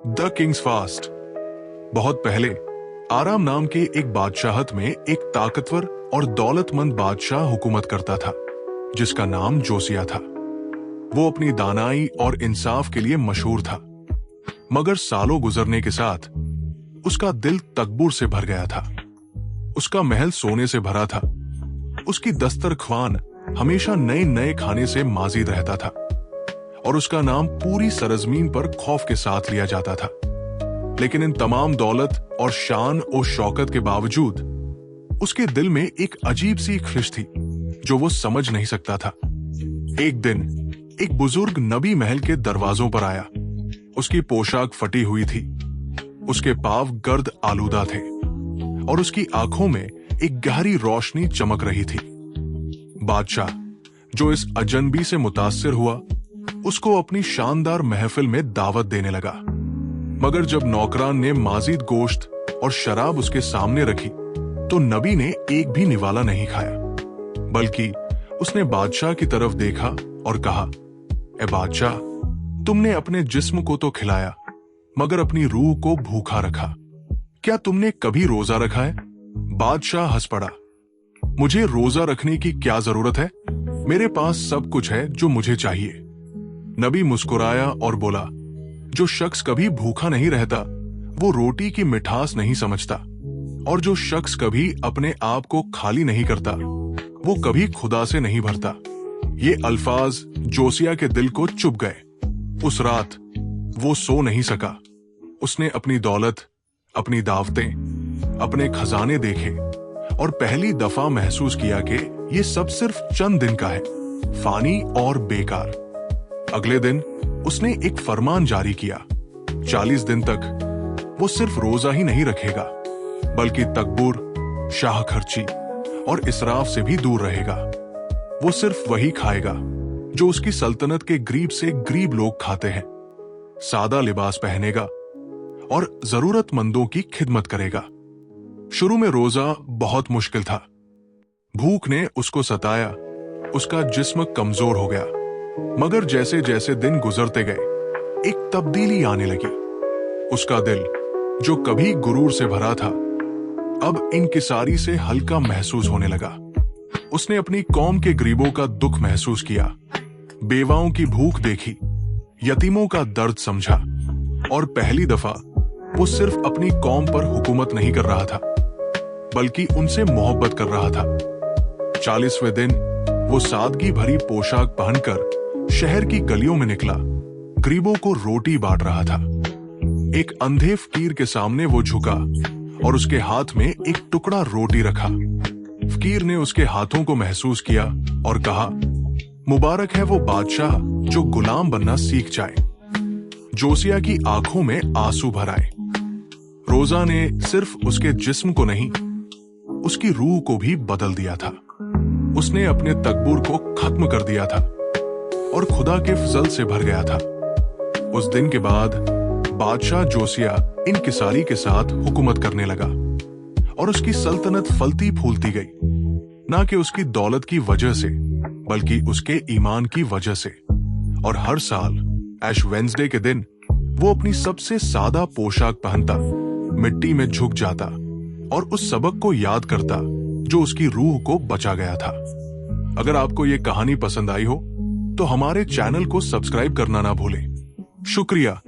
The Kings fast. बहुत पहले आराम नाम के एक बादशाहत में एक ताकतवर और दौलतमंद बादशाह हुकूमत करता था जिसका नाम जोसिया था। वो अपनी दानाई और इंसाफ के लिए मशहूर था, मगर सालों गुजरने के साथ उसका दिल तकबूर से भर गया था। उसका महल सोने से भरा था, उसकी दस्तरख्वान हमेशा नए नए खाने से माजिद रहता था और उसका नाम पूरी सरजमीन पर खौफ के साथ लिया जाता था। लेकिन इन तमाम दौलत और शान और शौकत के बावजूद उसके दिल में एक अजीब सी ख्वाहिश थी जो वो समझ नहीं सकता था। एक दिन एक बुजुर्ग नबी महल के दरवाजों पर आया। उसकी पोशाक फटी हुई थी, उसके पांव गर्द आलूदा थे और उसकी आंखों में एक गहरी रोशनी चमक रही थी। बादशाह, जो इस अजनबी से मुतासिर हुआ, उसको अपनी शानदार महफिल में दावत देने लगा। मगर जब नौकरान ने माजिद गोश्त और शराब उसके सामने रखी तो नबी ने एक भी निवाला नहीं खाया, बल्कि उसने बादशाह की तरफ देखा और कहा, ए बादशाह, तुमने अपने जिस्म को तो खिलाया मगर अपनी रूह को भूखा रखा। क्या तुमने कभी रोजा रखा है? बादशाह हंस पड़ा। मुझे रोजा रखने की क्या जरूरत है? मेरे पास सब कुछ है जो मुझे चाहिए। नबी मुस्कुराया और बोला, जो शख्स कभी भूखा नहीं रहता वो रोटी की मिठास नहीं समझता, और जो शख्स कभी अपने आप को खाली नहीं करता वो कभी खुदा से नहीं भरता। ये अल्फाज जोसिया के दिल को चुभ गए। उस रात वो सो नहीं सका। उसने अपनी दौलत, अपनी दावतें, अपने खजाने देखे और पहली दफा महसूस किया कि ये सब सिर्फ चंद दिन का है, फानी और बेकार। अगले दिन उसने एक फरमान जारी किया, 40 दिन तक वो सिर्फ रोजा ही नहीं रखेगा बल्कि तकबूर, शाह खर्ची और इसराफ से भी दूर रहेगा। वो सिर्फ वही खाएगा जो उसकी सल्तनत के गरीब से गरीब लोग खाते हैं, सादा लिबास पहनेगा और जरूरतमंदों की खिदमत करेगा। शुरू में रोजा बहुत मुश्किल था। भूख ने उसको सताया, उसका जिस्म कमजोर हो गया। मगर जैसे जैसे दिन गुजरते गए एक तब्दीली आने लगी। उसका दिल, जो कभी गुरूर से भरा था, अब इंकिसारी से हल्का महसूस होने लगा। उसने अपनी कौम के गरीबों का दुख महसूस किया, बेवाओं की भूख देखी, यतीमों का दर्द समझा और पहली दफा वो सिर्फ अपनी कौम पर हुकूमत नहीं कर रहा था बल्कि उनसे मोहब्बत कर रहा था। 40वें दिन वो सादगी भरी पोशाक पहनकर शहर की गलियों में निकला, गरीबों को रोटी बांट रहा था। एक अंधे फकीर के सामने वो झुका और उसके हाथ में एक टुकड़ा रोटी रखा। फकीर ने उसके हाथों को महसूस किया और कहा, मुबारक है वो बादशाह जो गुलाम बनना सीख जाए। जोसिया की आंखों में आंसू भर आए। रोजा ने सिर्फ उसके जिस्म को नहीं, उसकी रूह को भी बदल दिया था। उसने अपने तकबूर को खत्म कर दिया था और खुदा के फजल से भर गया था। उस दिन के बाद बादशाह जोसिया इंकिसारी के साथ हुकूमत करने लगा और उसकी सल्तनत फलती फूलती गई, ना कि उसकी दौलत की वजह से बल्कि उसके ईमान की वजह से। और हर साल ऐश वेंसडे के दिन वो अपनी सबसे सादा पोशाक पहनता, मिट्टी में झुक जाता और उस सबक को याद करता जो उसकी रूह को बचा गया था। अगर आपको ये कहानी पसंद आई हो तो हमारे चैनल को सब्सक्राइब करना ना भूलें। शुक्रिया।